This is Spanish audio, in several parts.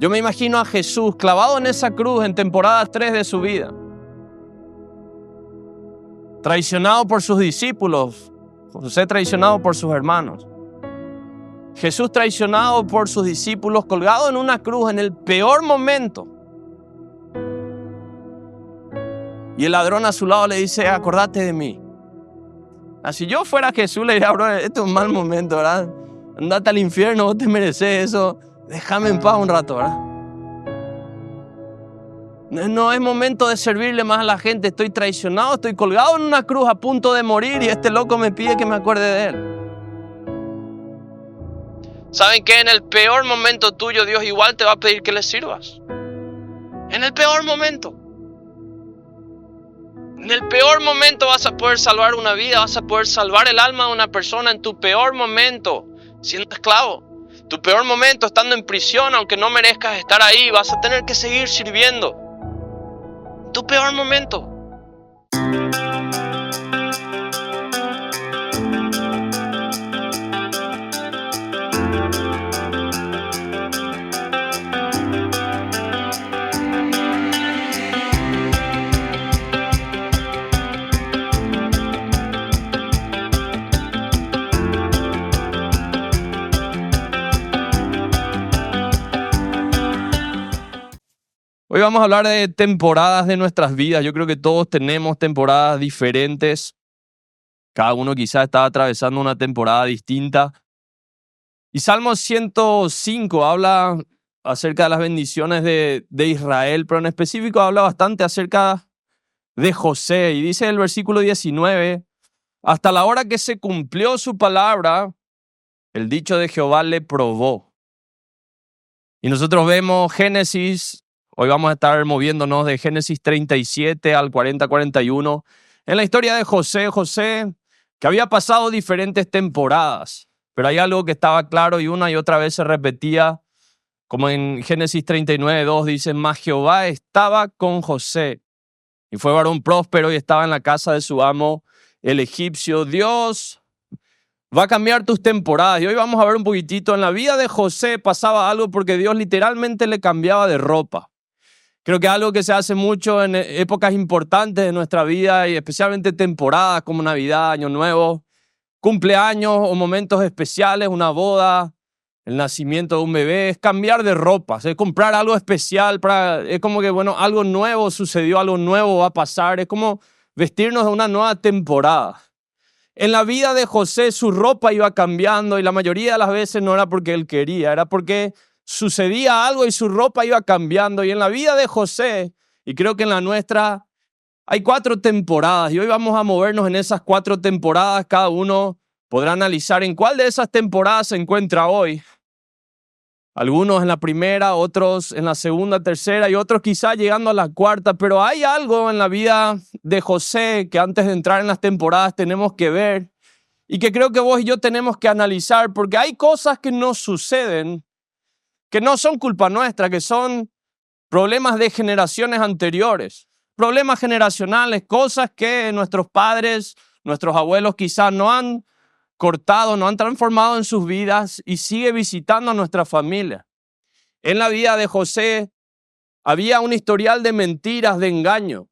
Yo me imagino a Jesús clavado en esa cruz en temporada 3 de su vida. Traicionado por sus discípulos. José traicionado por sus hermanos. Jesús traicionado por sus discípulos, colgado en una cruz en el peor momento. Y el ladrón a su lado le dice, acordate de mí. Si yo fuera Jesús, le diría, bro, este es un mal momento, ¿verdad? Andate al infierno, vos te mereces eso. Déjame en paz un rato, ¿verdad? No es momento de servirle más a la gente. Estoy traicionado, estoy colgado en una cruz a punto de morir y este loco me pide que me acuerde de él. ¿Saben qué? En el peor momento tuyo, Dios igual te va a pedir que le sirvas. En el peor momento. En el peor momento vas a poder salvar una vida, vas a poder salvar el alma de una persona en tu peor momento, siendo esclavo. Tu peor momento estando en prisión, aunque no merezcas estar ahí, vas a tener que seguir sirviendo. Tu peor momento. Hoy vamos a hablar de temporadas de nuestras vidas. Yo creo que todos tenemos temporadas diferentes. Cada uno quizás está atravesando una temporada distinta. Y Salmo 105 habla acerca de las bendiciones de Israel, pero en específico habla bastante acerca de José. Y dice el versículo 19, hasta la hora que se cumplió su palabra, el dicho de Jehová le probó. Y nosotros vemos Génesis. Hoy vamos a estar moviéndonos de Génesis 37 al 40-41. En la historia de José, que había pasado diferentes temporadas, pero hay algo que estaba claro y una y otra vez se repetía, como en Génesis 39:2 dice, mas Jehová estaba con José, y fue varón próspero y estaba en la casa de su amo, el egipcio. Dios va a cambiar tus temporadas. Y hoy vamos a ver un poquitito. En la vida de José pasaba algo porque Dios literalmente le cambiaba de ropa. Creo que es algo que se hace mucho en épocas importantes de nuestra vida y especialmente temporadas como Navidad, Año Nuevo, cumpleaños o momentos especiales, una boda, el nacimiento de un bebé. Es cambiar de ropa, es comprar algo especial. Es como que, bueno, algo nuevo sucedió, algo nuevo va a pasar. Es como vestirnos de una nueva temporada. En la vida de José su ropa iba cambiando y la mayoría de las veces no era porque él quería, era porque sucedía algo y su ropa iba cambiando. Y en la vida de José, y creo que en la nuestra, hay 4 temporadas. Y hoy vamos a movernos en esas 4 temporadas. Cada uno podrá analizar en cuál de esas temporadas se encuentra hoy. Algunos en la primera, otros en la segunda, tercera y otros quizá llegando a la 4ª. Pero hay algo en la vida de José que antes de entrar en las temporadas tenemos que ver y que creo que vos y yo tenemos que analizar, porque hay cosas que nos suceden que no son culpa nuestra, que son problemas de generaciones anteriores, problemas generacionales, cosas que nuestros padres, nuestros abuelos quizás no han cortado, no han transformado en sus vidas y sigue visitando a nuestra familia. En la vida de José había un historial de mentiras, de engaño.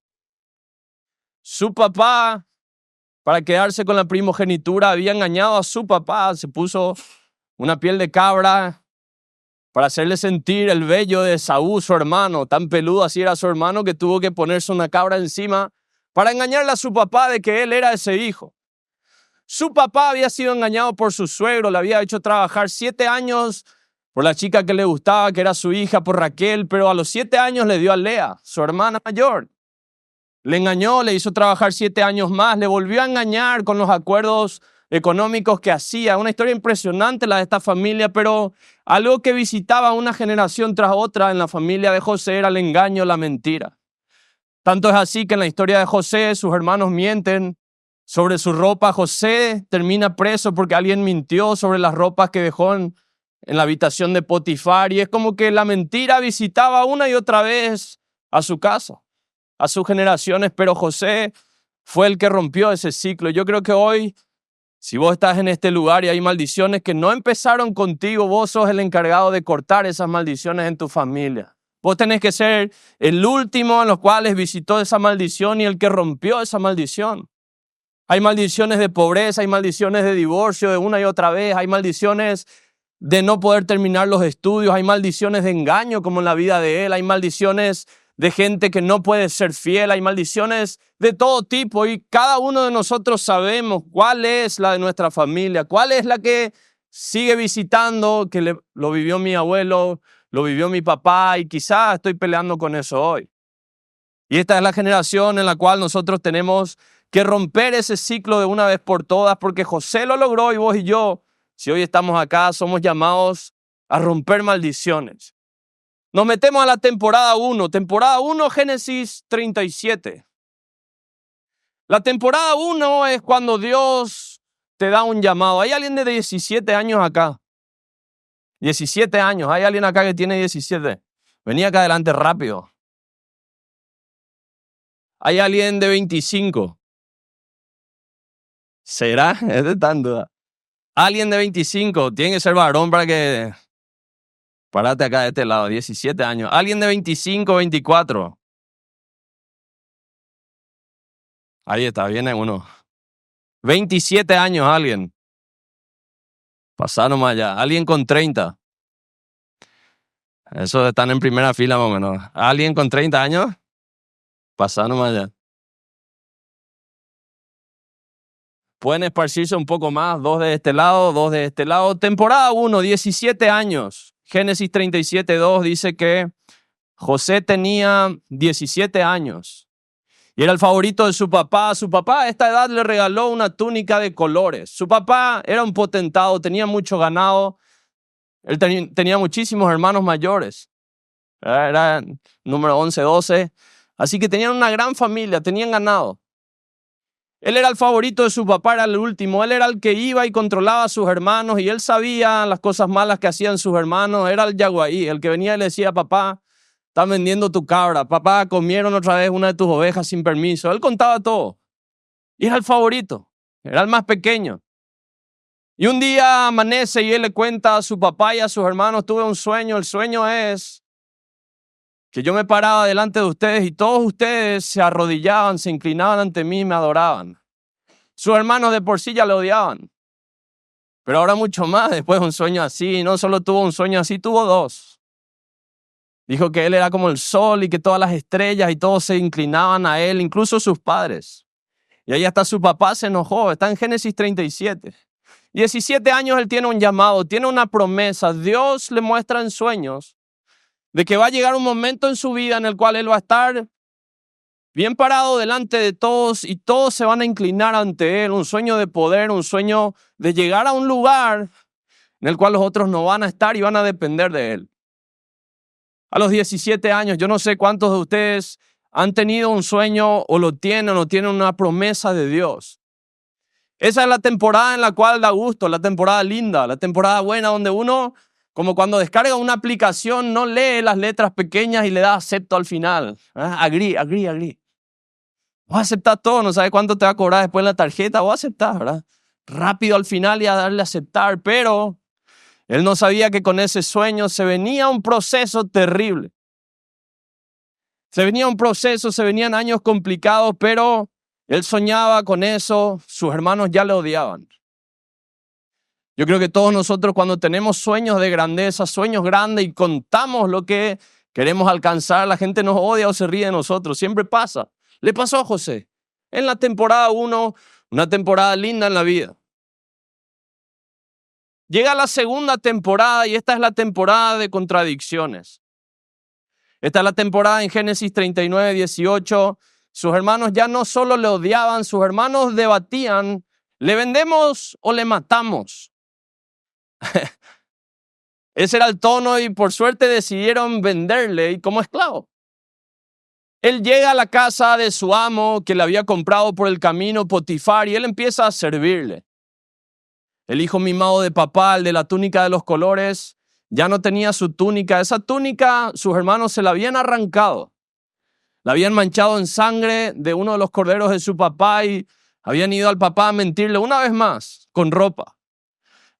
Su papá, para quedarse con la primogenitura, había engañado a su papá, se puso una piel de cabra para hacerle sentir el vello de Esaú, su hermano. Tan peludo así era su hermano que tuvo que ponerse una cabra encima para engañarle a su papá de que él era ese hijo. Su papá había sido engañado por su suegro, le había hecho trabajar 7 años por la chica que le gustaba, que era su hija, por Raquel, pero a los 7 años le dio a Lea, su hermana mayor. Le engañó, le hizo trabajar 7 años más, le volvió a engañar con los acuerdos económicos que hacía. Una historia impresionante la de esta familia, pero algo que visitaba una generación tras otra en la familia de José era el engaño, la mentira. Tanto es así que en la historia de José sus hermanos mienten sobre su ropa. José termina preso porque alguien mintió sobre las ropas que dejó en la habitación de Potifar, y es como que la mentira visitaba una y otra vez a su casa, a sus generaciones, pero José fue el que rompió ese ciclo. Yo creo que hoy Si vos estás en este lugar y hay maldiciones que no empezaron contigo, vos sos el encargado de cortar esas maldiciones en tu familia. Vos tenés que ser el último en los cuales visitó esa maldición y el que rompió esa maldición. Hay maldiciones de pobreza, hay maldiciones de divorcio de una y otra vez, hay maldiciones de no poder terminar los estudios, hay maldiciones de engaño como en la vida de él, hay maldiciones de gente que no puede ser fiel, hay maldiciones de todo tipo y cada uno de nosotros sabemos cuál es la de nuestra familia, cuál es la que sigue visitando, que lo vivió mi abuelo, lo vivió mi papá y quizás estoy peleando con eso hoy. Y esta es la generación en la cual nosotros tenemos que romper ese ciclo de una vez por todas, porque José lo logró y vos y yo, si hoy estamos acá, somos llamados a romper maldiciones. Nos metemos a la temporada 1, Génesis 37. La temporada 1 es cuando Dios te da un llamado. ¿Hay alguien de 17 años acá? 17 años, ¿hay alguien acá que tiene 17? Vení acá adelante rápido. ¿Hay alguien de 25? ¿Será? Es de tan duda. Alguien de 25, tiene que ser varón para que... Párate acá de este lado, 17 años. Alguien de 25, 24. Ahí está, viene uno. 27 años, alguien. Pasá nomás allá. Alguien con 30. Esos están en primera fila más o menos. ¿Alguien con 30 años? Pasá nomás allá. Pueden esparcirse un poco más, 2 de este lado, 2 de este lado. Temporada 1, 17 años. Génesis 37, 2 dice que José tenía 17 años y era el favorito de su papá. Su papá a esta edad le regaló una túnica de colores. Su papá era un potentado, tenía mucho ganado. Él tenía muchísimos hermanos mayores. Era número 11, 12. Así que tenían una gran familia, tenían ganado. Él era el favorito de su papá, era el último. Él era el que iba y controlaba a sus hermanos y él sabía las cosas malas que hacían sus hermanos. Era el yaguaí, el que venía y le decía, papá, están vendiendo tu cabra. Papá, comieron otra vez una de tus ovejas sin permiso. Él contaba todo. Y era el favorito, era el más pequeño. Y un día amanece y él le cuenta a su papá y a sus hermanos, tuve un sueño. El sueño es que yo me paraba delante de ustedes y todos ustedes se arrodillaban, se inclinaban ante mí y me adoraban. Sus hermanos de por sí ya le odiaban. Pero ahora mucho más después de un sueño así. No solo tuvo un sueño así, tuvo 2. Dijo que él era como el sol y que todas las estrellas y todos se inclinaban a él, incluso sus padres. Y ahí hasta su papá se enojó. Está en Génesis 37. 17 años él tiene un llamado, tiene una promesa. Dios le muestra en sueños de que va a llegar un momento en su vida en el cual él va a estar bien parado delante de todos y todos se van a inclinar ante él. Un sueño de poder, un sueño de llegar a un lugar en el cual los otros no van a estar y van a depender de él. A los 17 años, yo no sé cuántos de ustedes han tenido un sueño o lo tienen una promesa de Dios. Esa es la temporada en la cual da gusto, la temporada linda, la temporada buena donde uno, como cuando descarga una aplicación, no lee las letras pequeñas y le da acepto al final. Agree. Vos aceptás todo, no sabes cuánto te va a cobrar después en la tarjeta, vos aceptás, ¿verdad? Rápido al final y a darle a aceptar, pero él no sabía que con ese sueño se venía un proceso terrible. Se venían años complicados, pero él soñaba con eso, sus hermanos ya le odiaban. Yo creo que todos nosotros cuando tenemos sueños de grandeza, sueños grandes y contamos lo que queremos alcanzar, la gente nos odia o se ríe de nosotros, siempre pasa. Le pasó a José en la temporada 1, una temporada linda en la vida. Llega la segunda temporada y esta es la temporada de contradicciones. Esta es la temporada en Génesis 39, 18. Sus hermanos ya no solo le odiaban, sus hermanos debatían, ¿le vendemos o le matamos? Ese era el tono y por suerte decidieron venderle y como esclavo. Él llega a la casa de su amo que le había comprado por el camino, Potifar, y él empieza a servirle. El hijo mimado de papá, el de la túnica de los colores, ya no tenía su túnica. Esa túnica sus hermanos se la habían arrancado. La habían manchado en sangre de uno de los corderos de su papá y Habían ido al papá a mentirle una vez más, con ropa.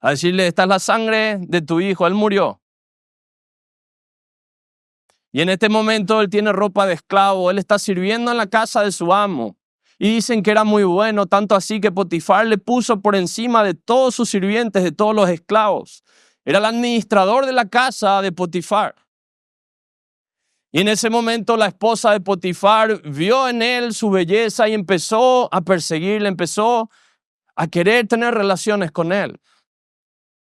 A decirle, esta es la sangre de tu hijo, él murió. Y en este momento él tiene ropa de esclavo, él está sirviendo en la casa de su amo. Y dicen que era muy bueno, tanto así que Potifar le puso por encima de todos sus sirvientes, de todos los esclavos. Era el administrador de la casa de Potifar. Y en ese momento la esposa de Potifar vio en él su belleza y empezó a perseguirle, empezó a querer tener relaciones con él.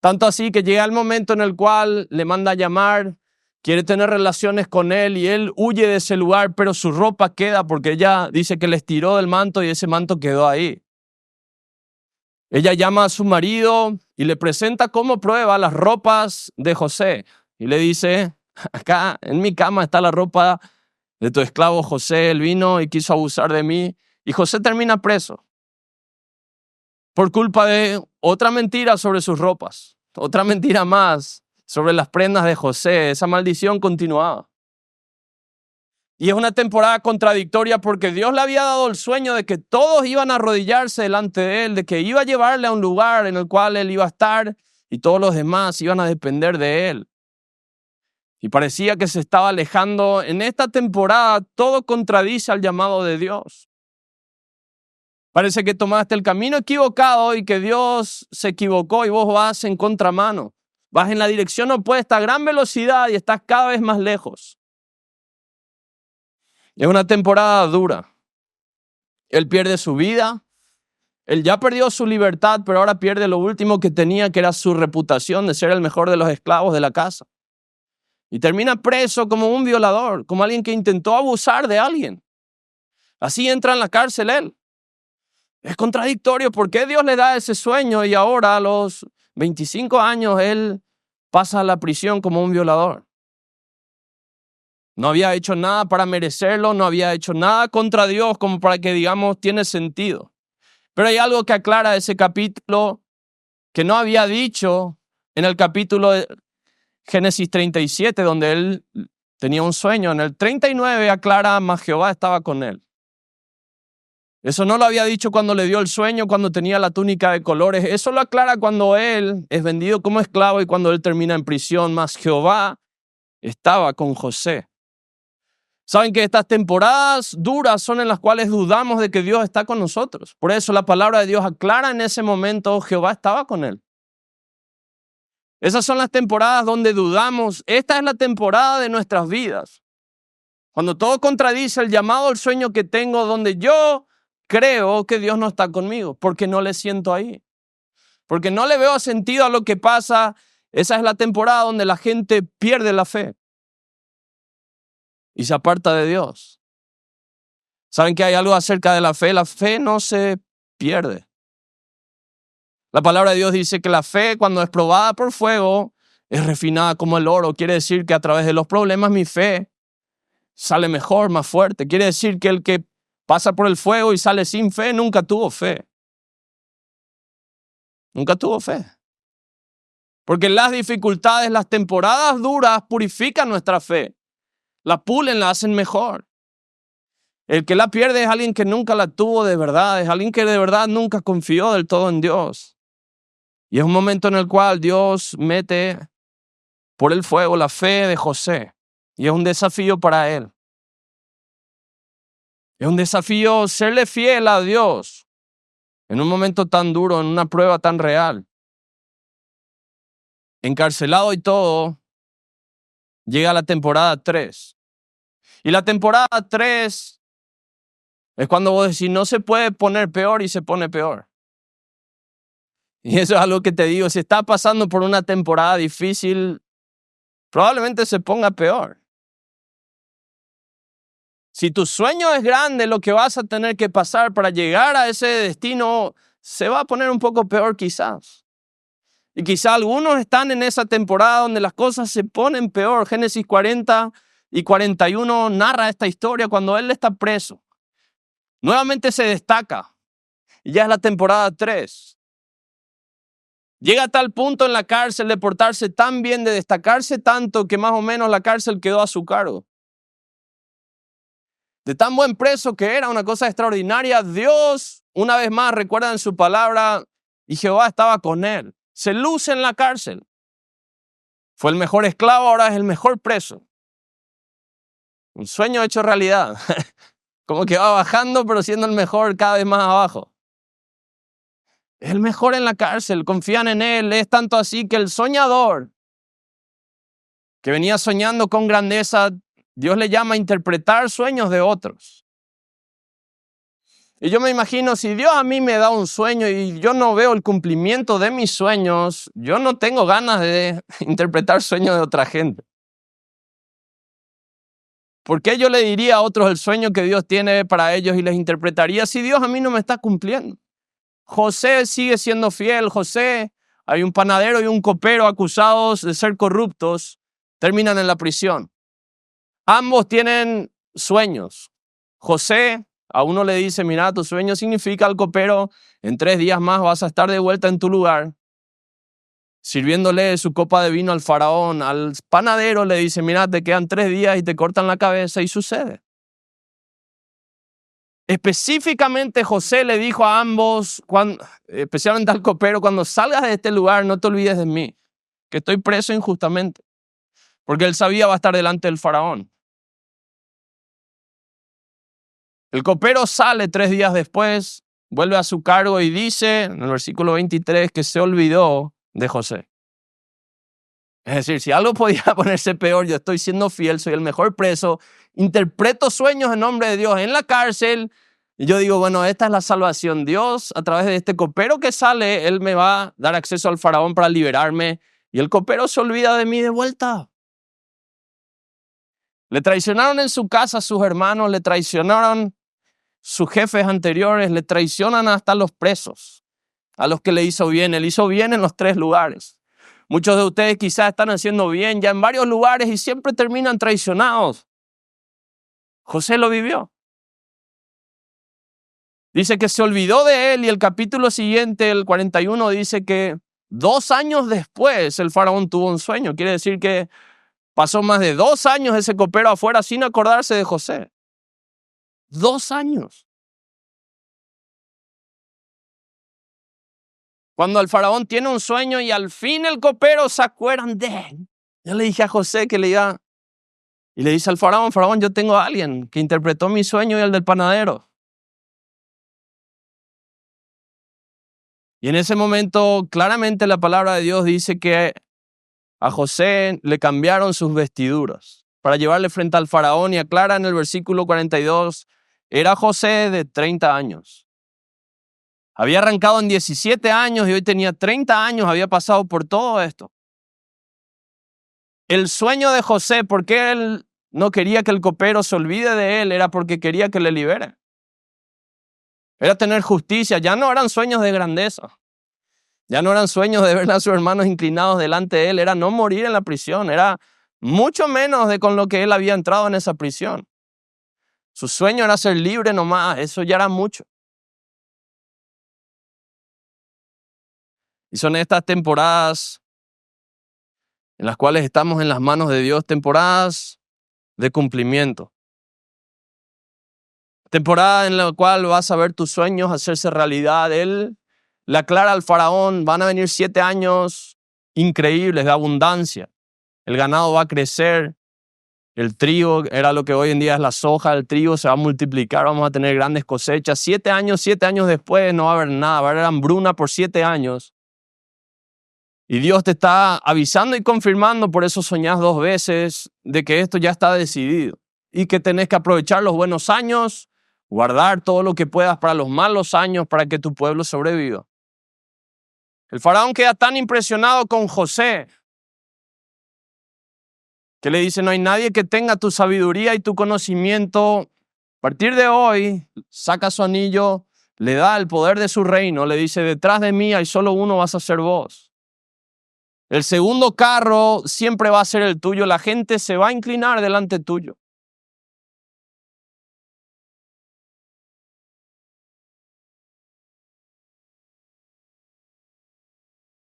Tanto así que llega el momento en el cual le manda a llamar, quiere tener relaciones con él y él huye de ese lugar, pero su ropa queda porque ella dice que le estiró del manto y ese manto quedó ahí. Ella llama a su marido y le presenta como prueba las ropas de José y le dice, acá en mi cama está la ropa de tu esclavo José, él vino y quiso abusar de mí y José termina preso por culpa de otra mentira sobre sus ropas, otra mentira más sobre las prendas de José. Esa maldición continuaba. Y es una temporada contradictoria porque Dios le había dado el sueño de que todos iban a arrodillarse delante de él, de que iba a llevarle a un lugar en el cual él iba a estar y todos los demás iban a depender de él. Y parecía que se estaba alejando. En esta temporada todo contradice al llamado de Dios. Parece que tomaste el camino equivocado y que Dios se equivocó y vos vas en contramano. Vas en la dirección opuesta a gran velocidad y estás cada vez más lejos. Es una temporada dura. Él pierde su vida. Él ya perdió su libertad, pero ahora pierde lo último que tenía, que era su reputación de ser el mejor de los esclavos de la casa. Y termina preso como un violador, como alguien que intentó abusar de alguien. Así entra en la cárcel él. Es contradictorio. ¿Por qué Dios le da ese sueño y ahora a los 25 años él pasa a la prisión como un violador? No había hecho nada para merecerlo, no había hecho nada contra Dios como para que digamos tiene sentido. Pero hay algo que aclara ese capítulo que no había dicho en el capítulo de Génesis 37, donde él tenía un sueño. En el 39 aclara, mas Jehová estaba con él. Eso no lo había dicho cuando le dio el sueño, cuando tenía la túnica de colores. Eso lo aclara cuando él es vendido como esclavo y cuando él termina en prisión. Mas Jehová estaba con José. Saben que estas temporadas duras son en las cuales dudamos de que Dios está con nosotros. Por eso la palabra de Dios aclara en ese momento, Jehová estaba con él. Esas son las temporadas donde dudamos. Esta es la temporada de nuestras vidas. Cuando todo contradice el llamado, el sueño que tengo, donde yo creo que Dios no está conmigo, porque no le siento ahí. Porque no le veo sentido a lo que pasa. Esa es la temporada donde la gente pierde la fe y se aparta de Dios. ¿Saben que hay algo acerca de la fe? La fe no se pierde. La palabra de Dios dice que la fe, cuando es probada por fuego, es refinada como el oro. Quiere decir que a través de los problemas mi fe sale mejor, más fuerte. Quiere decir que el que pasa por el fuego y sale sin fe nunca tuvo fe. Nunca tuvo fe. Porque las dificultades, las temporadas duras purifican nuestra fe. La pulen, la hacen mejor. El que la pierde es alguien que nunca la tuvo de verdad. Es alguien que de verdad nunca confió del todo en Dios. Y es un momento en el cual Dios mete por el fuego la fe de José. Y es un desafío para él. Es un desafío serle fiel a Dios en un momento tan duro, en una prueba tan real. Encarcelado y todo, llega la temporada 3. Y la temporada 3 es cuando vos decís, no se puede poner peor y se pone peor. Y eso es algo que te digo, si está pasando por una temporada difícil, probablemente se ponga peor. Si tu sueño es grande, lo que vas a tener que pasar para llegar a ese destino se va a poner un poco peor quizás. Y quizás algunos están en esa temporada donde las cosas se ponen peor. Génesis 40 y 41 narra esta historia cuando él está preso. Nuevamente se destaca. Y ya es la temporada 3. Llega a tal punto en la cárcel de portarse tan bien, de destacarse tanto, que más o menos la cárcel quedó a su cargo. De tan buen preso que era, una cosa extraordinaria, Dios una vez más recuerdan su palabra y Jehová estaba con él. Se luce en la cárcel. Fue el mejor esclavo, ahora es el mejor preso. Un sueño hecho realidad. Como que va bajando, pero siendo el mejor cada vez más abajo. Es el mejor en la cárcel, confían en él. Es tanto así que el soñador, que venía soñando con grandeza, Dios le llama a interpretar sueños de otros. Y yo me imagino, si Dios a mí me da un sueño y yo no veo el cumplimiento de mis sueños, yo no tengo ganas de interpretar sueños de otra gente. ¿Por qué yo le diría a otros el sueño que Dios tiene para ellos y les interpretaría si Dios a mí no me está cumpliendo? José sigue siendo fiel. José, hay un panadero y un copero acusados de ser corruptos, terminan en la prisión. Ambos tienen sueños. José, a uno le dice, mira, tu sueño significa al copero, en 3 días más vas a estar de vuelta en tu lugar, sirviéndole su copa de vino al faraón. Al panadero le dice, mira, te quedan 3 días y te cortan la cabeza, y sucede. Específicamente José le dijo a ambos, especialmente al copero, cuando salgas de este lugar no te olvides de mí, que estoy preso injustamente. Porque él sabía va a estar delante del faraón. El copero sale 3 días después, vuelve a su cargo y dice en el versículo 23 que se olvidó de José. Es decir, si algo podía ponerse peor, yo estoy siendo fiel, soy el mejor preso, interpreto sueños en nombre de Dios en la cárcel, y yo digo, bueno, esta es la salvación. Dios, a través de este copero que sale, él me va a dar acceso al faraón para liberarme, y el copero se olvida de mí de vuelta. Le traicionaron en su casa a sus hermanos, le traicionaron sus jefes anteriores, le traicionan hasta los presos, a los que le hizo bien. Él hizo bien en los 3 lugares. Muchos de ustedes quizás están haciendo bien ya en varios lugares y siempre terminan traicionados. José lo vivió. Dice que se olvidó de él, y el capítulo siguiente, el 41, dice que 2 años después el faraón tuvo un sueño. Quiere decir que pasó más de 2 años ese copero afuera sin acordarse de José. 2 años. Cuando el faraón tiene un sueño y al fin el copero se acuerdan de él. Yo le dije a José que le iba, y le dice al faraón, faraón, yo tengo a alguien que interpretó mi sueño y el del panadero. Y en ese momento, claramente la palabra de Dios dice que a José le cambiaron sus vestiduras para llevarle frente al faraón, y aclara en el versículo 42, era José de 30 años. Había arrancado en 17 años y hoy tenía 30 años, había pasado por todo esto. El sueño de José, ¿por qué él no quería que el copero se olvide de él? Era porque quería que le libere. Era tener justicia. Ya no eran sueños de grandeza. Ya no eran sueños de ver a sus hermanos inclinados delante de él. Era no morir en la prisión. Era mucho menos de con lo que él había entrado en esa prisión. Su sueño era ser libre nomás. Eso ya era mucho. Y son estas temporadas en las cuales estamos en las manos de Dios, temporadas de cumplimiento. Temporada en la cual vas a ver tus sueños hacerse realidad. Él le aclara al faraón, van a venir 7 años increíbles de abundancia. El ganado va a crecer. El trigo era lo que hoy en día es la soja. El trigo se va a multiplicar, vamos a tener grandes cosechas. 7 años después no va a haber nada, va a haber hambruna por 7 años. Y Dios te está avisando y confirmando, por eso soñás 2 veces, de que esto ya está decidido. Y que tenés que aprovechar los buenos años, guardar todo lo que puedas para los malos años, para que tu pueblo sobreviva. El faraón queda tan impresionado con José, que le dice, no hay nadie que tenga tu sabiduría y tu conocimiento. A partir de hoy, saca su anillo, le da el poder de su reino, le dice, detrás de mí hay solo uno, vas a ser vos. El segundo carro siempre va a ser el tuyo, la gente se va a inclinar delante tuyo.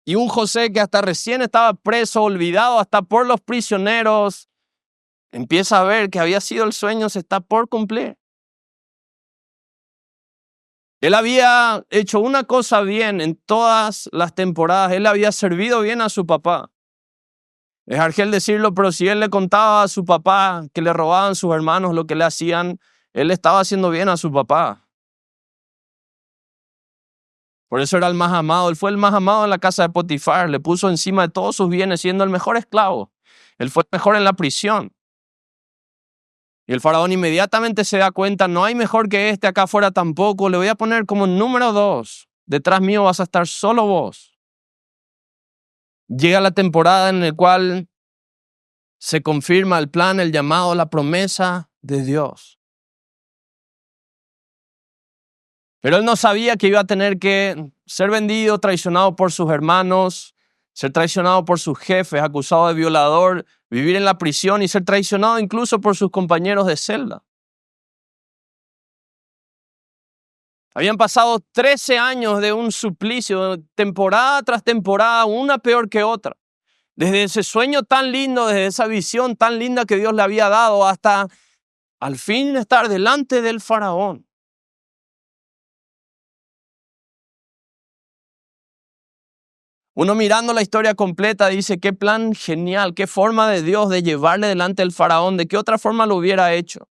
Y un José que hasta recién estaba preso, olvidado hasta por los prisioneros, empieza a ver que había sido el sueño, se está por cumplir. Él había hecho una cosa bien en todas las temporadas. Él había servido bien a su papá. Es argel decirlo, pero si él le contaba a su papá que le robaban sus hermanos lo que le hacían, él estaba haciendo bien a su papá. Por eso era el más amado. Él fue el más amado en la casa de Potifar. Le puso encima de todos sus bienes, siendo el mejor esclavo. Él fue el mejor en la prisión. Y el faraón inmediatamente se da cuenta, no hay mejor que este acá afuera tampoco. Le voy a poner como número 2. Detrás mío vas a estar solo vos. Llega la temporada en la cual se confirma el plan, el llamado, la promesa de Dios. Pero él no sabía que iba a tener que ser vendido, traicionado por sus hermanos, ser traicionado por sus jefes, acusado de violador, vivir en la prisión y ser traicionado incluso por sus compañeros de celda. Habían pasado 13 años de un suplicio, temporada tras temporada, una peor que otra. Desde ese sueño tan lindo, desde esa visión tan linda que Dios le había dado, hasta al fin estar delante del faraón. Uno mirando la historia completa dice, qué plan genial, qué forma de Dios de llevarle delante del faraón, de qué otra forma lo hubiera hecho.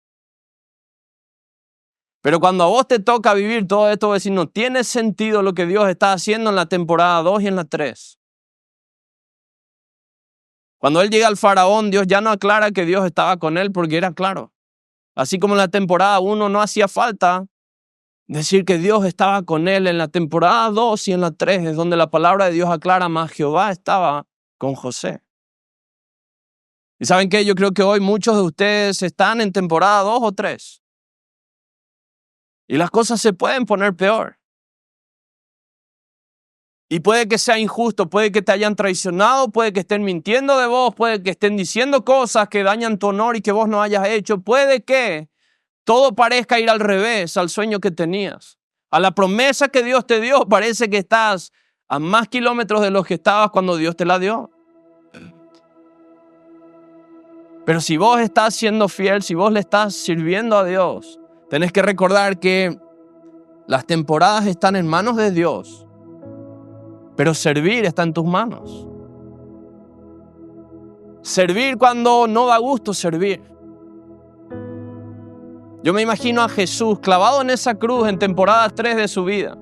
Pero cuando a vos te toca vivir todo esto, vos decís, no tiene sentido lo que Dios está haciendo en la temporada 2 y en la 3. Cuando él llega al faraón, Dios ya no aclara que Dios estaba con él porque era claro. Así como en la temporada 1 no hacía falta decir que Dios estaba con él, en la temporada 2 y en la 3 es donde la palabra de Dios aclara más, Jehová estaba con José. ¿Y saben qué? Yo creo que hoy muchos de ustedes están en temporada 2 o 3. Y las cosas se pueden poner peor. Y puede que sea injusto, puede que te hayan traicionado, puede que estén mintiendo de vos, puede que estén diciendo cosas que dañan tu honor y que vos no hayas hecho. Puede que todo parezca ir al revés al sueño que tenías. A la promesa que Dios te dio, parece que estás a más kilómetros de los que estabas cuando Dios te la dio. Pero si vos estás siendo fiel, si vos le estás sirviendo a Dios, tenés que recordar que las temporadas están en manos de Dios, pero servir está en tus manos. Servir cuando no da gusto servir. Yo me imagino a Jesús clavado en esa cruz en temporada 3 de su vida.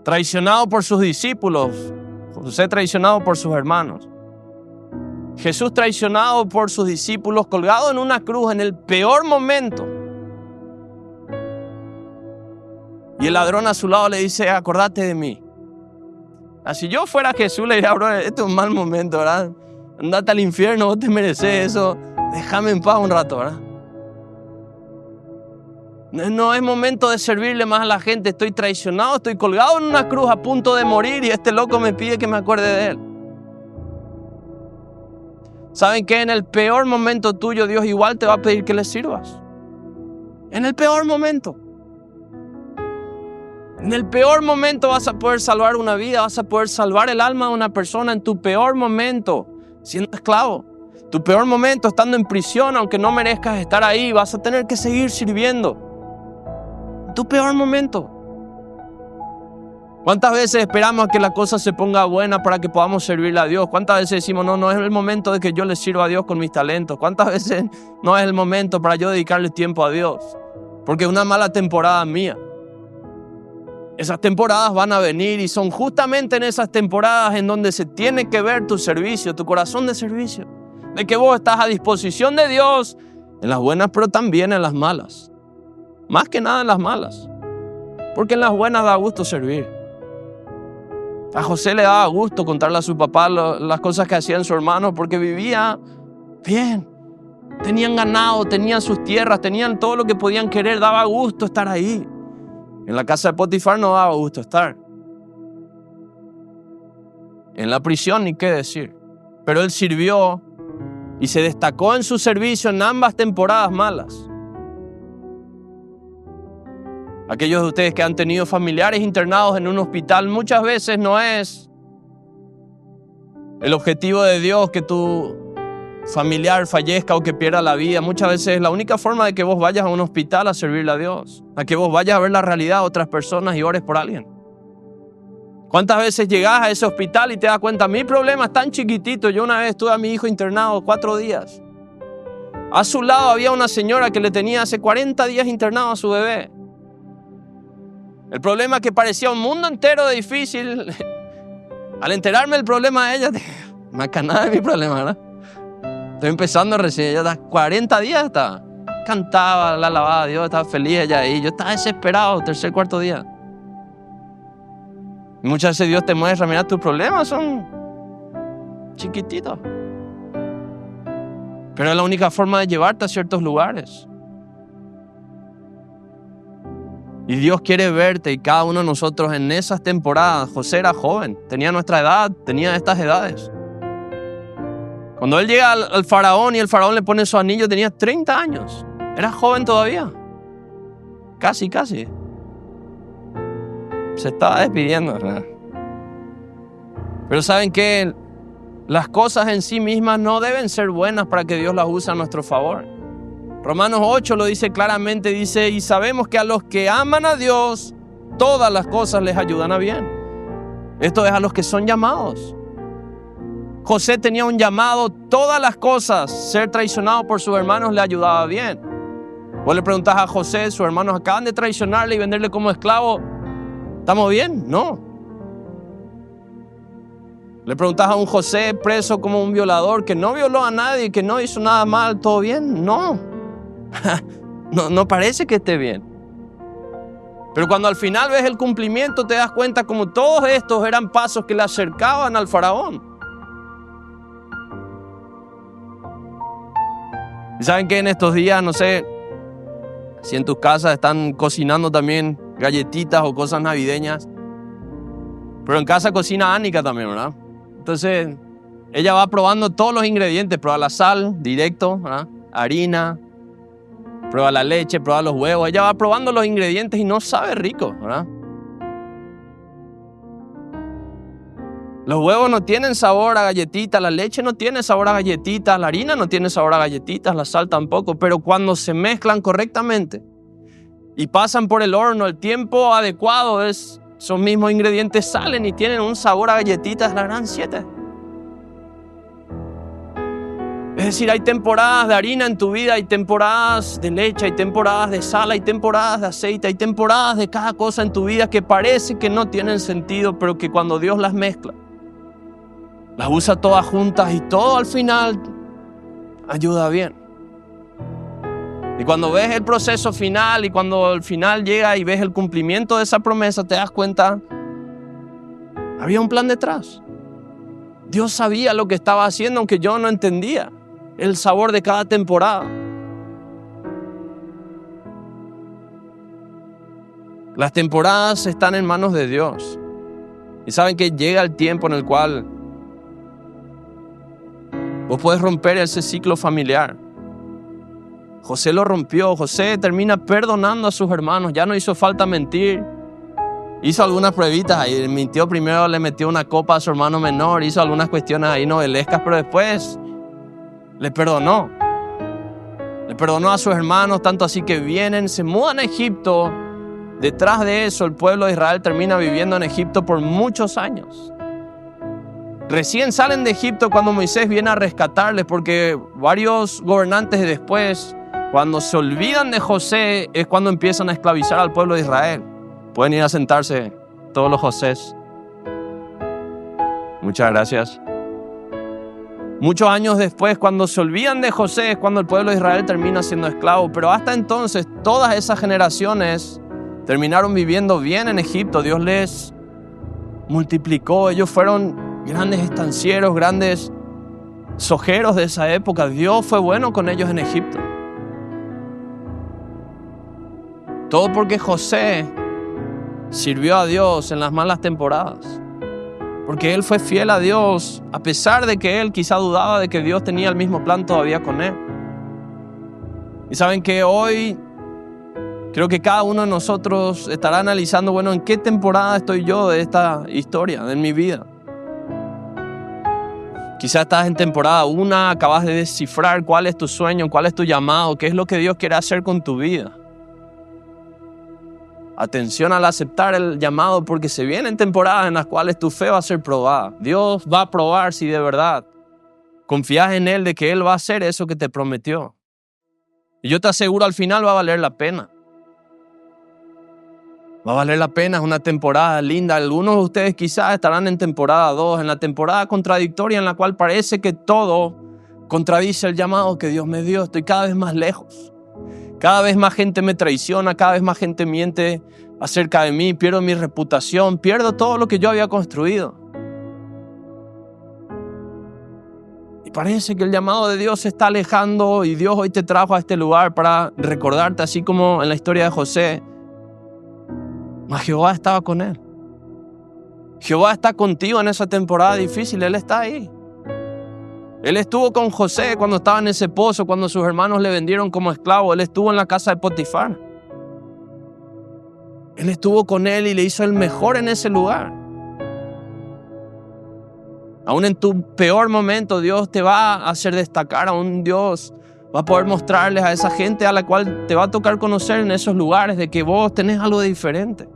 Traicionado por sus discípulos. José traicionado por sus hermanos. Jesús traicionado por sus discípulos, colgado en una cruz en el peor momento. Y el ladrón a su lado le dice, acordate de mí. Si yo fuera Jesús, le diría, bro, este es un mal momento, ¿verdad? Andate al infierno, vos te mereces eso. Déjame en paz un rato, ¿verdad? No es momento de servirle más a la gente. Estoy traicionado, estoy colgado en una cruz a punto de morir y este loco me pide que me acuerde de él. ¿Saben qué? En el peor momento tuyo, Dios igual te va a pedir que le sirvas. En el peor momento. En el peor momento vas a poder salvar una vida, vas a poder salvar el alma de una persona en tu peor momento, siendo esclavo. Tu peor momento estando en prisión, aunque no merezcas estar ahí, vas a tener que seguir sirviendo. Tu peor momento. ¿Cuántas veces esperamos a que la cosa se ponga buena para que podamos servirle a Dios? ¿Cuántas veces decimos, no es el momento de que yo le sirva a Dios con mis talentos? ¿Cuántas veces no es el momento para yo dedicarle tiempo a Dios? Porque es una mala temporada mía. Esas temporadas van a venir y son justamente en esas temporadas en donde se tiene que ver tu servicio, tu corazón de servicio. De que vos estás a disposición de Dios en las buenas, pero también en las malas. Más que nada en las malas. Porque en las buenas da gusto servir. A José le daba gusto contarle a su papá las cosas que hacían su hermano porque vivía bien. Tenían ganado, tenían sus tierras, tenían todo lo que podían querer. Daba gusto estar ahí. En la casa de Potifar no daba gusto estar. En la prisión ni qué decir. Pero él sirvió y se destacó en su servicio en ambas temporadas malas. Aquellos de ustedes que han tenido familiares internados en un hospital, muchas veces no es el objetivo de Dios que tu familiar fallezca o que pierda la vida, muchas veces la única forma de que vos vayas a un hospital a servirle a Dios, a que vos vayas a ver la realidad de otras personas y ores por alguien. ¿Cuántas veces llegás a ese hospital y te das cuenta, mi problema es tan chiquitito? Yo una vez tuve a mi hijo internado 4 días. A su lado había una señora que le tenía hace 40 días internado a su bebé. El problema que parecía un mundo entero de difícil. Al enterarme del problema de ella, más que nada de mi problema, ¿verdad? Estoy empezando recién, ella está 40 días estaba. Cantaba, la alababa a Dios, estaba feliz ella ahí. Yo estaba desesperado, 3er, 4 día. Y muchas veces Dios te muestra, mira, tus problemas son chiquititos. Pero es la única forma de llevarte a ciertos lugares. Y Dios quiere verte y cada uno de nosotros en esas temporadas. José era joven, tenía nuestra edad, tenía estas edades. Cuando él llega al faraón y el faraón le pone su anillo, tenía 30 años. Era joven todavía. Casi. Se estaba despidiendo, ¿verdad? Pero ¿saben qué? Las cosas en sí mismas no deben ser buenas para que Dios las use a nuestro favor. Romanos 8 lo dice claramente, dice, y sabemos que a los que aman a Dios, todas las cosas les ayudan a bien. Esto es a los que son llamados. José tenía un llamado, todas las cosas, ser traicionado por sus hermanos le ayudaba bien. Vos le preguntás a José, sus hermanos acaban de traicionarle y venderle como esclavo, ¿estamos bien? No. Le preguntás a un José preso como un violador que no violó a nadie, que no hizo nada mal, ¿todo bien? No. No parece que esté bien. Pero cuando al final ves el cumplimiento te das cuenta como todos estos eran pasos que le acercaban al faraón. ¿Y saben qué? En estos días, no sé si en tus casas están cocinando también galletitas o cosas navideñas, pero en casa cocina Ánica también, ¿verdad? Entonces ella va probando todos los ingredientes, prueba la sal directo, ¿verdad? Harina, prueba la leche, prueba los huevos. Ella va probando los ingredientes y no sabe rico, ¿verdad? Los huevos no tienen sabor a galletitas, la leche no tiene sabor a galletitas, la harina no tiene sabor a galletitas, la sal tampoco, pero cuando se mezclan correctamente y pasan por el horno, el tiempo adecuado, esos mismos ingredientes salen y tienen un sabor a galletitas, la gran 7. Es decir, hay temporadas de harina en tu vida, hay temporadas de leche, hay temporadas de sal, hay temporadas de aceite, hay temporadas de cada cosa en tu vida que parece que no tienen sentido, pero que cuando Dios las mezcla, las usa todas juntas y todo al final ayuda bien. Y cuando ves el proceso final y cuando el final llega y ves el cumplimiento de esa promesa, te das cuenta, había un plan detrás. Dios sabía lo que estaba haciendo, aunque yo no entendía el sabor de cada temporada. Las temporadas están en manos de Dios. Y saben que llega el tiempo en el cual vos podés romper ese ciclo familiar. José lo rompió. José termina perdonando a sus hermanos. Ya no hizo falta mentir. Hizo algunas pruebitas ahí. Mintió primero, le metió una copa a su hermano menor. Hizo algunas cuestiones ahí novelescas, pero después le perdonó. Le perdonó a sus hermanos, tanto así que vienen, se mudan a Egipto. Detrás de eso, el pueblo de Israel termina viviendo en Egipto por muchos años. Recién salen de Egipto cuando Moisés viene a rescatarles, porque varios gobernantes después, cuando se olvidan de José, es cuando empiezan a esclavizar al pueblo de Israel. Pueden ir a sentarse todos los Josés. Muchas gracias. Muchos años después, cuando se olvidan de José, es cuando el pueblo de Israel termina siendo esclavo. Pero hasta entonces, todas esas generaciones terminaron viviendo bien en Egipto. Dios les multiplicó. Ellos fueron grandes estancieros, grandes sojeros de esa época. Dios fue bueno con ellos en Egipto. Todo porque José sirvió a Dios en las malas temporadas. Porque él fue fiel a Dios, a pesar de que él quizá dudaba de que Dios tenía el mismo plan todavía con él. Y saben que hoy creo que cada uno de nosotros estará analizando, bueno, ¿en qué temporada estoy yo de esta historia, de mi vida? Quizás estás en temporada 1, acabas de descifrar cuál es tu sueño, cuál es tu llamado, qué es lo que Dios quiere hacer con tu vida. Atención al aceptar el llamado, porque se vienen temporadas en las cuales tu fe va a ser probada. Dios va a probar si de verdad confías en Él, de que Él va a hacer eso que te prometió. Y yo te aseguro, al final va a valer la pena. Va a valer la pena, es una temporada linda. Algunos de ustedes quizás estarán en temporada 2, en la temporada contradictoria en la cual parece que todo contradice el llamado que Dios me dio. Estoy cada vez más lejos. Cada vez más gente me traiciona, cada vez más gente miente acerca de mí, pierdo mi reputación, pierdo todo lo que yo había construido. Y parece que el llamado de Dios se está alejando y Dios hoy te trajo a este lugar para recordarte, así como en la historia de José, mas Jehová estaba con él. Jehová está contigo en esa temporada difícil, Él está ahí. Él estuvo con José cuando estaba en ese pozo, cuando sus hermanos le vendieron como esclavo. Él estuvo en la casa de Potifar. Él estuvo con él y le hizo el mejor en ese lugar. Aún en tu peor momento, Dios te va a hacer destacar. Aún Dios va a poder mostrarles a esa gente a la cual te va a tocar conocer en esos lugares de que vos tenés algo de diferente.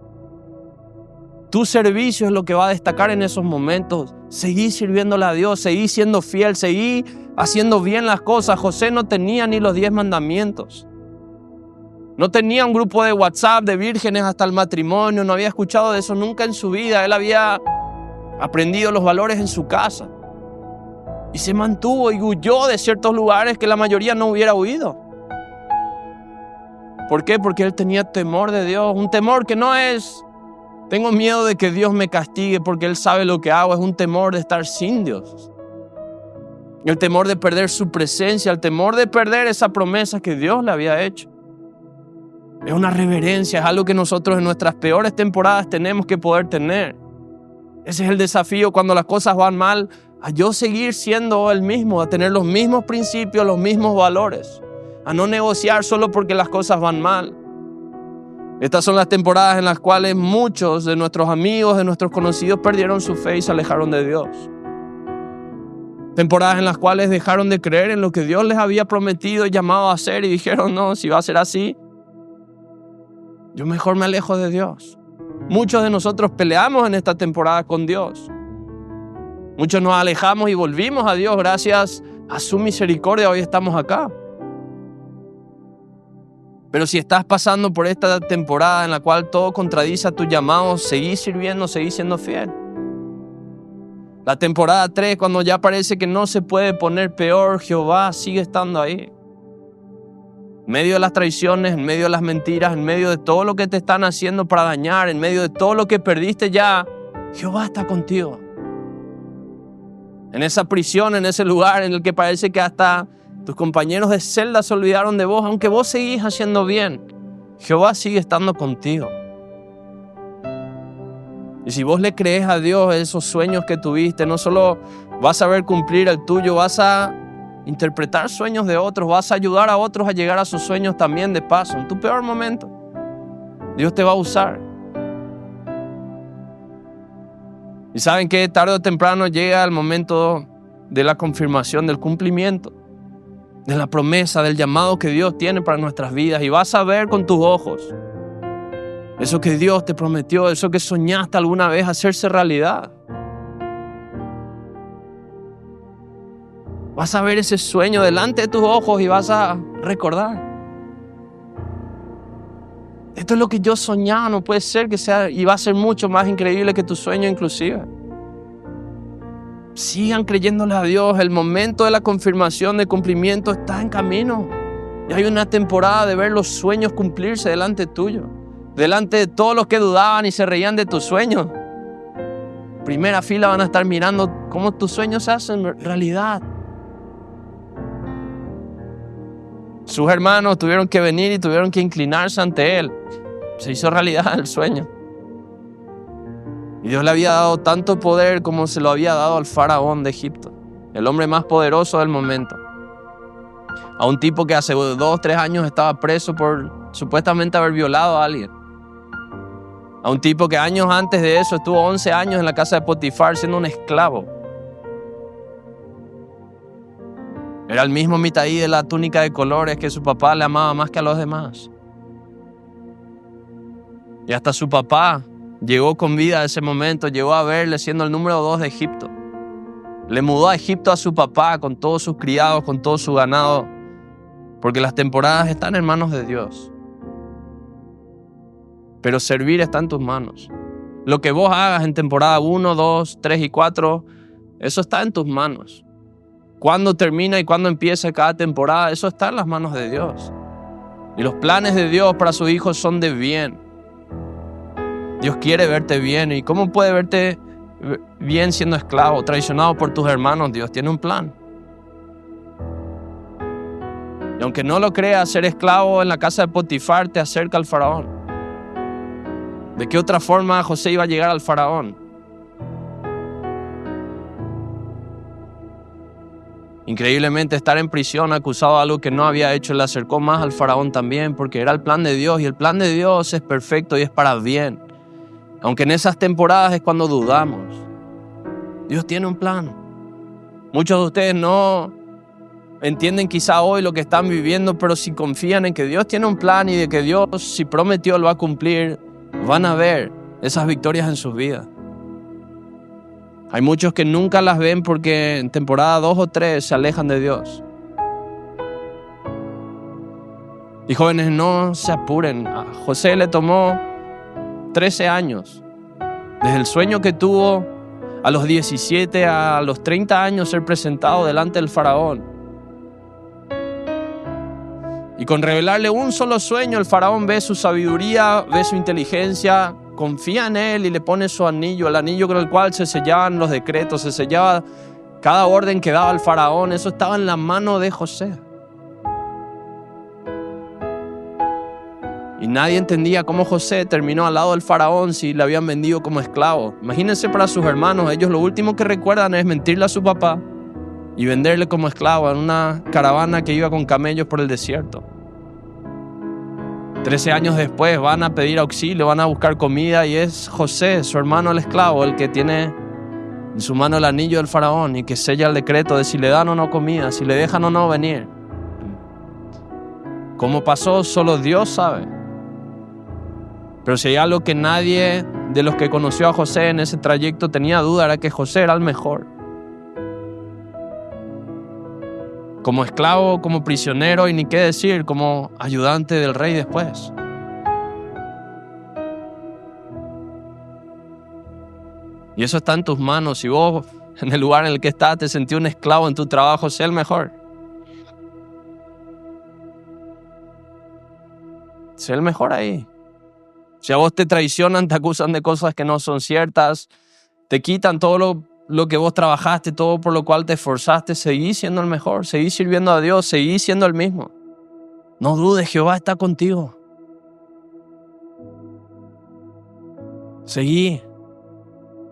Tu servicio es lo que va a destacar en esos momentos. Seguí sirviéndole a Dios, seguí siendo fiel, seguí haciendo bien las cosas. José no tenía ni los 10 mandamientos. No tenía un grupo de WhatsApp de vírgenes hasta el matrimonio. No había escuchado de eso nunca en su vida. Él había aprendido los valores en su casa. Y se mantuvo y huyó de ciertos lugares que la mayoría no hubiera huido. ¿Por qué? Porque él tenía temor de Dios. Un temor que no es: tengo miedo de que Dios me castigue porque Él sabe lo que hago. Es un temor de estar sin Dios. El temor de perder su presencia, el temor de perder esa promesa que Dios le había hecho. Es una reverencia, es algo que nosotros en nuestras peores temporadas tenemos que poder tener. Ese es el desafío cuando las cosas van mal, a yo seguir siendo el mismo, a tener los mismos principios, los mismos valores, a no negociar solo porque las cosas van mal. Estas son las temporadas en las cuales muchos de nuestros amigos, de nuestros conocidos perdieron su fe y se alejaron de Dios. Temporadas en las cuales dejaron de creer en lo que Dios les había prometido y llamado a hacer y dijeron: no, si va a ser así, yo mejor me alejo de Dios. Muchos de nosotros peleamos en esta temporada con Dios. Muchos nos alejamos y volvimos a Dios gracias a su misericordia. Hoy estamos acá. Pero si estás pasando por esta temporada en la cual todo contradice a tu llamado, seguí sirviendo, seguí siendo fiel. La temporada 3, cuando ya parece que no se puede poner peor, Jehová sigue estando ahí. En medio de las traiciones, en medio de las mentiras, en medio de todo lo que te están haciendo para dañar, en medio de todo lo que perdiste ya, Jehová está contigo. En esa prisión, en ese lugar en el que parece que hasta tus compañeros de celda se olvidaron de vos, aunque vos seguís haciendo bien, Jehová sigue estando contigo. Y si vos le crees a Dios esos sueños que tuviste, no solo vas a ver cumplir el tuyo, vas a interpretar sueños de otros, vas a ayudar a otros a llegar a sus sueños también de paso. En tu peor momento, Dios te va a usar. Y saben que tarde o temprano llega el momento de la confirmación, del cumplimiento, de la promesa, del llamado que Dios tiene para nuestras vidas. Y vas a ver con tus ojos eso que Dios te prometió, eso que soñaste alguna vez hacerse realidad. Vas a ver ese sueño delante de tus ojos y vas a recordar: esto es lo que yo soñaba, no puede ser que sea, y va a ser mucho más increíble que tu sueño inclusive. Sigan creyéndole a Dios. El momento de la confirmación, de cumplimiento está en camino. Y hay una temporada de ver los sueños cumplirse delante tuyo, delante de todos los que dudaban y se reían de tus sueños. Primera fila van a estar mirando cómo tus sueños se hacen realidad. Sus hermanos tuvieron que venir y tuvieron que inclinarse ante él. Se hizo realidad el sueño. Y Dios le había dado tanto poder como se lo había dado al faraón de Egipto, el hombre más poderoso del momento. A un tipo que hace 2 o 3 años estaba preso por supuestamente haber violado a alguien. A un tipo que años antes de eso estuvo 11 años en la casa de Potifar siendo un esclavo. Era el mismo Mitaí de la túnica de colores que su papá le amaba más que a los demás. Y hasta su papá llegó con vida a ese momento, llegó a verle siendo el número 2 de Egipto. Le mudó a Egipto a su papá con todos sus criados, con todo su ganado, porque las temporadas están en manos de Dios. Pero servir está en tus manos. Lo que vos hagas en temporada 1, 2, 3 y 4, eso está en tus manos. Cuándo termina y cuándo empieza cada temporada, eso está en las manos de Dios. Y los planes de Dios para sus hijos son de bien. Dios quiere verte bien. ¿Y cómo puede verte bien siendo esclavo, traicionado por tus hermanos? Dios tiene un plan. Y aunque no lo creas, ser esclavo en la casa de Potifar te acerca al faraón. ¿De qué otra forma José iba a llegar al faraón? Increíblemente, estar en prisión acusado de algo que no había hecho le acercó más al faraón también, porque era el plan de Dios, y el plan de Dios es perfecto y es para bien. Aunque en esas temporadas es cuando dudamos. Dios tiene un plan. Muchos de ustedes no entienden quizá hoy lo que están viviendo, pero si confían en que Dios tiene un plan y de que Dios, si prometió, lo va a cumplir, van a ver esas victorias en sus vidas. Hay muchos que nunca las ven porque en temporada 2 o 3 se alejan de Dios. Y jóvenes, no se apuren. A José le tomó 13 años. Desde el sueño que tuvo a los 17 a los 30 años ser presentado delante del faraón. Y con revelarle un solo sueño, el faraón ve su sabiduría, ve su inteligencia, confía en él y le pone su anillo, el anillo con el cual se sellaban los decretos, se sellaba cada orden que daba el faraón. Eso estaba en la mano de José. Y nadie entendía cómo José terminó al lado del faraón si le habían vendido como esclavo. Imagínense para sus hermanos, ellos lo último que recuerdan es mentirle a su papá y venderle como esclavo en una caravana que iba con camellos por el desierto. 13 años después van a pedir auxilio, van a buscar comida y es José, su hermano el esclavo, el que tiene en su mano el anillo del faraón y que sella el decreto de si le dan o no comida, si le dejan o no venir. ¿Cómo pasó? Solo Dios sabe. Pero si hay algo que nadie de los que conoció a José en ese trayecto tenía duda, era que José era el mejor. Como esclavo, como prisionero y ni qué decir, como ayudante del rey después. Y eso está en tus manos. Si vos en el lugar en el que estás te sentís un esclavo en tu trabajo, sé el mejor. Sé el mejor ahí. Si a vos te traicionan, te acusan de cosas que no son ciertas, te quitan todo lo que vos trabajaste, todo por lo cual te esforzaste, seguí siendo el mejor, seguí sirviendo a Dios, seguí siendo el mismo. No dudes, Jehová está contigo. Seguí,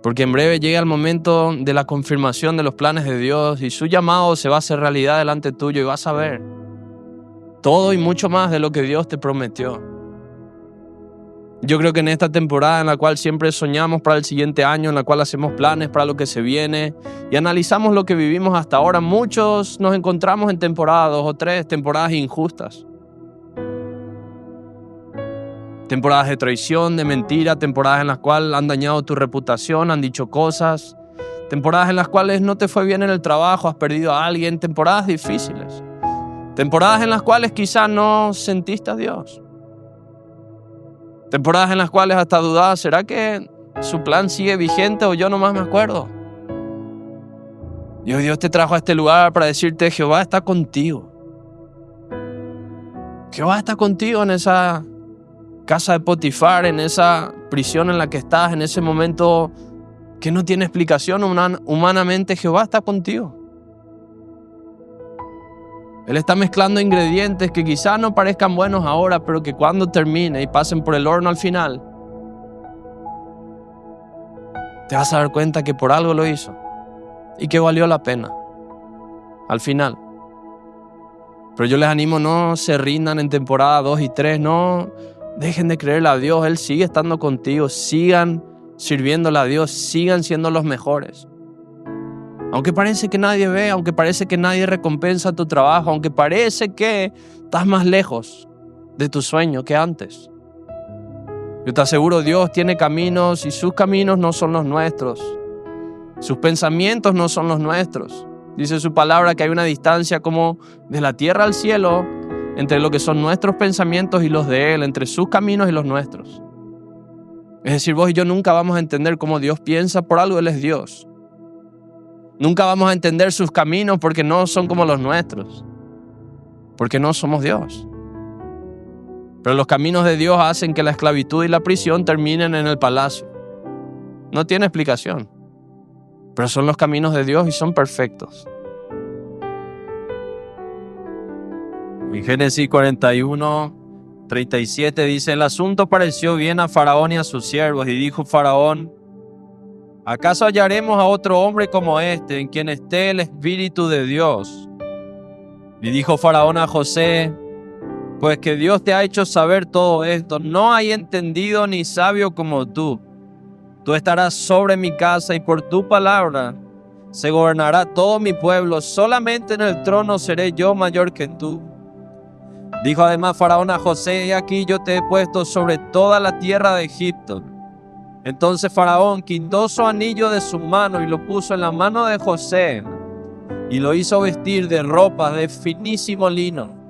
porque en breve llega el momento de la confirmación de los planes de Dios y su llamado se va a hacer realidad delante tuyo y vas a ver todo y mucho más de lo que Dios te prometió. Yo creo que en esta temporada en la cual siempre soñamos para el siguiente año, en la cual hacemos planes para lo que se viene y analizamos lo que vivimos hasta ahora, muchos nos encontramos en temporada 2 o 3, temporadas injustas. Temporadas de traición, de mentira, temporadas en las cuales han dañado tu reputación, han dicho cosas, temporadas en las cuales no te fue bien en el trabajo, has perdido a alguien, temporadas difíciles, temporadas en las cuales quizás no sentiste a Dios. Temporadas en las cuales hasta dudabas, ¿será que su plan sigue vigente o yo nomás me acuerdo? Y hoy Dios te trajo a este lugar para decirte, Jehová está contigo. Jehová está contigo en esa casa de Potifar, en esa prisión en la que estás, en ese momento que no tiene explicación humanamente. Jehová está contigo. Él está mezclando ingredientes que quizás no parezcan buenos ahora, pero que cuando termine y pasen por el horno al final, te vas a dar cuenta que por algo lo hizo y que valió la pena al final. Pero yo les animo, no se rindan en temporada 2 y 3, no dejen de creerle a Dios. Él sigue estando contigo, sigan sirviéndole a Dios, sigan siendo los mejores. Aunque parece que nadie ve, aunque parece que nadie recompensa tu trabajo, aunque parece que estás más lejos de tu sueño que antes. Yo te aseguro, Dios tiene caminos y sus caminos no son los nuestros. Sus pensamientos no son los nuestros. Dice su palabra que hay una distancia como de la tierra al cielo entre lo que son nuestros pensamientos y los de Él, entre sus caminos y los nuestros. Es decir, vos y yo nunca vamos a entender cómo Dios piensa, por algo Él es Dios. Nunca vamos a entender sus caminos porque no son como los nuestros, porque no somos Dios. Pero los caminos de Dios hacen que la esclavitud y la prisión terminen en el palacio. No tiene explicación, pero son los caminos de Dios y son perfectos. En Génesis 41:37 dice: el asunto pareció bien a Faraón y a sus siervos, y dijo Faraón: ¿acaso hallaremos a otro hombre como este, en quien esté el Espíritu de Dios? Y dijo Faraón a José: pues que Dios te ha hecho saber todo esto, no hay entendido ni sabio como tú. Tú estarás sobre mi casa y por tu palabra se gobernará todo mi pueblo. Solamente en el trono seré yo mayor que tú. Dijo además Faraón a José: he aquí yo te he puesto sobre toda la tierra de Egipto. Entonces Faraón quitó su anillo de su mano y lo puso en la mano de José y lo hizo vestir de ropas de finísimo lino.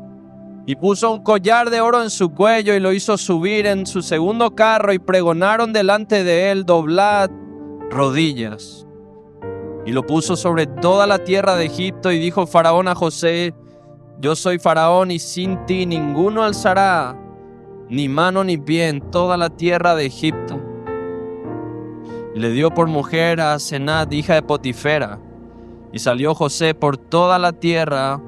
Y puso un collar de oro en su cuello y lo hizo subir en su segundo carro y pregonaron delante de él: doblad rodillas. Y lo puso sobre toda la tierra de Egipto y dijo Faraón a José: yo soy Faraón y sin ti ninguno alzará ni mano ni pie en toda la tierra de Egipto. Y le dio por mujer a Asenat, hija de Potifera, y salió José por toda la tierra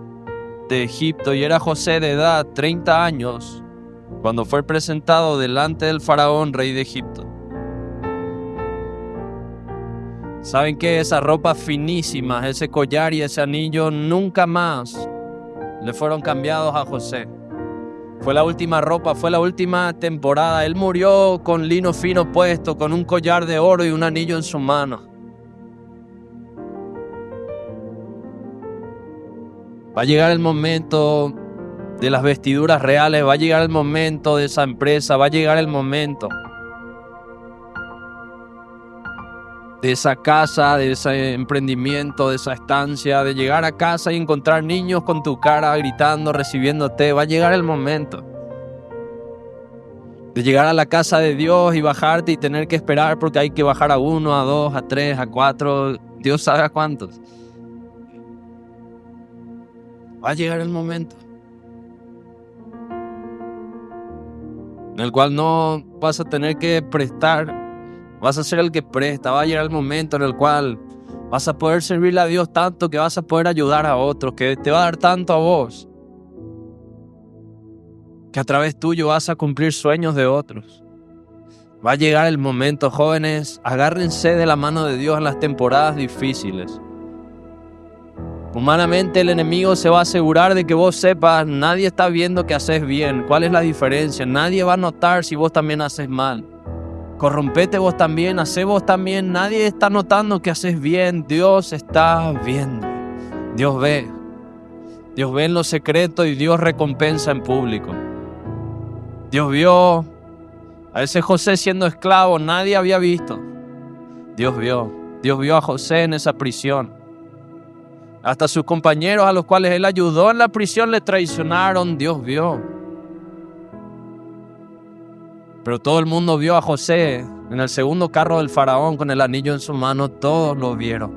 de Egipto, y era José de edad 30 años cuando fue presentado delante del Faraón, rey de Egipto. ¿Saben qué? Esas ropas finísimas, ese collar y ese anillo nunca más le fueron cambiados a José. Fue la última ropa, fue la última temporada. Él murió con lino fino puesto, con un collar de oro y un anillo en su mano. Va a llegar el momento de las vestiduras reales, va a llegar el momento de esa empresa, va a llegar el momento de esa casa, de ese emprendimiento, de esa estancia, de llegar a casa y encontrar niños con tu cara gritando, recibiéndote. Va a llegar el momento de llegar a la casa de Dios y bajarte y tener que esperar porque hay que bajar a 1, a 2, a 3, a 4, Dios sabe a cuántos. Va a llegar el momento en el cual no vas a tener que prestar, vas a ser el que presta. Va a llegar el momento en el cual vas a poder servirle a Dios tanto que vas a poder ayudar a otros, que te va a dar tanto a vos, que a través tuyo vas a cumplir sueños de otros. Va a llegar el momento, jóvenes, agárrense de la mano de Dios en las temporadas difíciles. Humanamente el enemigo se va a asegurar de que vos sepas, nadie está viendo que haces bien, cuál es la diferencia, nadie va a notar si vos también haces mal. Corrompete vos también, hacé vos también, nadie está notando que haces bien, Dios está viendo. Dios ve en lo secreto y Dios recompensa en público. Dios vio a ese José siendo esclavo, nadie había visto. Dios vio a José en esa prisión. Hasta sus compañeros a los cuales él ayudó en la prisión le traicionaron, Dios vio. Pero todo el mundo vio a José en el segundo carro del faraón con el anillo en su mano, todos lo vieron.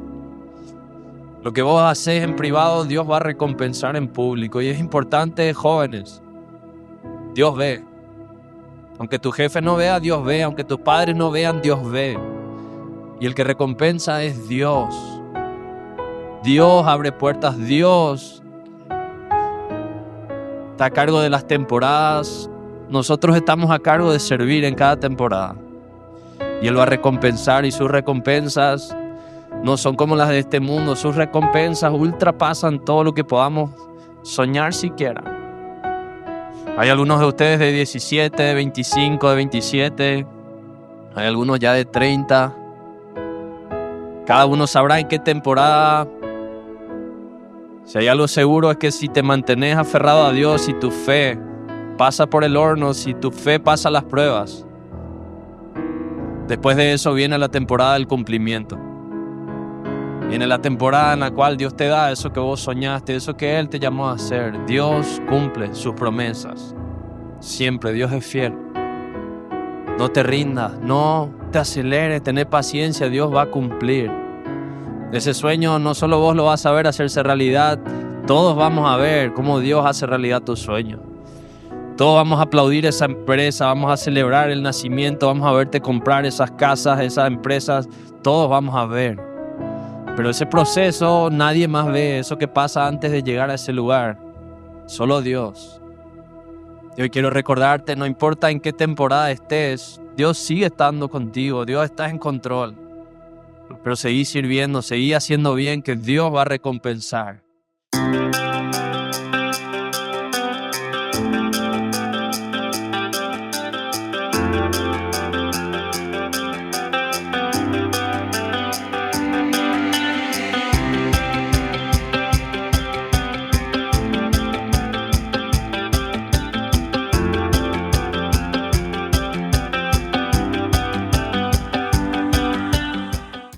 Lo que vos haces en privado, Dios va a recompensar en público. Y es importante, jóvenes, Dios ve. Aunque tu jefe no vea, Dios ve. Aunque tus padres no vean, Dios ve. Y el que recompensa es Dios. Dios abre puertas, Dios está a cargo de las temporadas. Nosotros estamos a cargo de servir en cada temporada. Y Él va a recompensar, y sus recompensas no son como las de este mundo. Sus recompensas ultrapasan todo lo que podamos soñar siquiera. Hay algunos de ustedes de 17, de 25, de 27. Hay algunos ya de 30. Cada uno sabrá en qué temporada. Si hay algo seguro es que si te mantenés aferrado a Dios, si tu fe pasa por el horno, si tu fe pasa las pruebas, después de eso viene la temporada del cumplimiento. Viene la temporada en la cual Dios te da eso que vos soñaste, eso que Él te llamó a hacer. Dios cumple sus promesas. Siempre Dios es fiel. No te rindas, no te aceleres, tené paciencia, Dios va a cumplir. Ese sueño no solo vos lo vas a ver hacerse realidad, todos vamos a ver cómo Dios hace realidad tu sueño. Todos vamos a aplaudir esa empresa, vamos a celebrar el nacimiento, vamos a verte comprar esas casas, esas empresas, todos vamos a ver. Pero ese proceso nadie más ve, eso que pasa antes de llegar a ese lugar, solo Dios. Y hoy quiero recordarte, no importa en qué temporada estés, Dios sigue estando contigo, Dios está en control. Pero seguí sirviendo, seguí haciendo bien, que Dios va a recompensar.